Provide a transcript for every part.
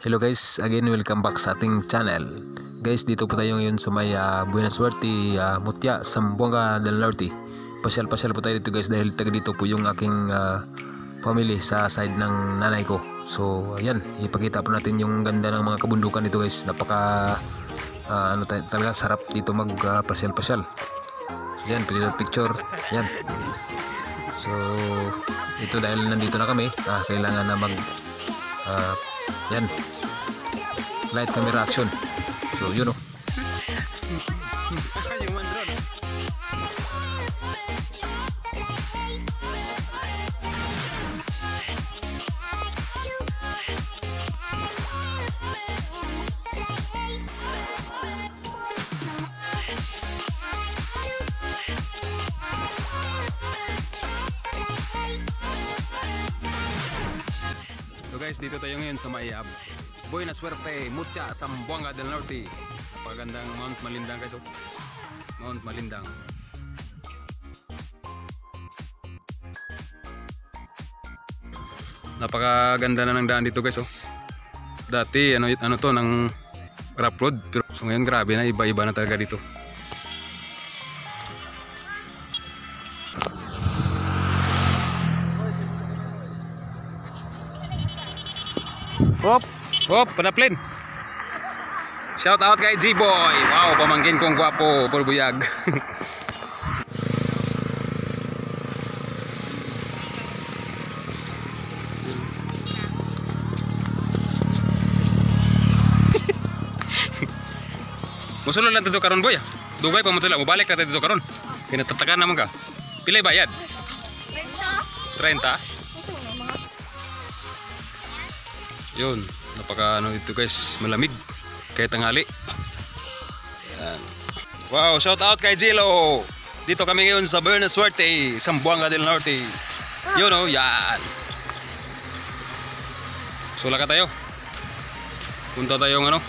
Hello guys, again welcome back sa ating channel. Guys, dito po tayo ngayon sa may Buena Suerte, Mutya, Zamboanga del Norte. Pasyal-pasyal po tayo dito guys dahil taga dito po yung aking family sa side ng nanay ko. So ayan, ipakita po natin yung ganda ng mga kabundukan dito guys. Napaka talaga sarap dito mag pasyal-pasyal. Yan, picture. Yan. So ito dahil nandito na kami, kailangan na yan, light camera action. So yun o. So guys, dito tayo ngayon sa may Buena Suerte, Mutya, Zamboanga del Norte. Napakagandang Mount Malindang guys, oh. Mount Malindang. Napakaganda na ng daan dito guys, oh. Dati ano to ng rough road, pero so ngayon grabe na, iba-iba na talaga dito. Hop, panaplin. Shout out kay G-Boy. Wow, pamangkin kong gwapo, purbuyag. Musulod lang dito karon boy. Dugay pa mo tula, mubalik ka dito karon. Pinatatakan naman ka. Pilay bayad? 30. Yun, napaka ano dito guys, malamig kaya tanghali. Yan. Wow, shout out kay Jilo. Dito kami ngayon sa Buena Suerte, Zamboanga del Norte. Yun oh, yan. Sula ka tayo. Punta tayong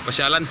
pasyalan.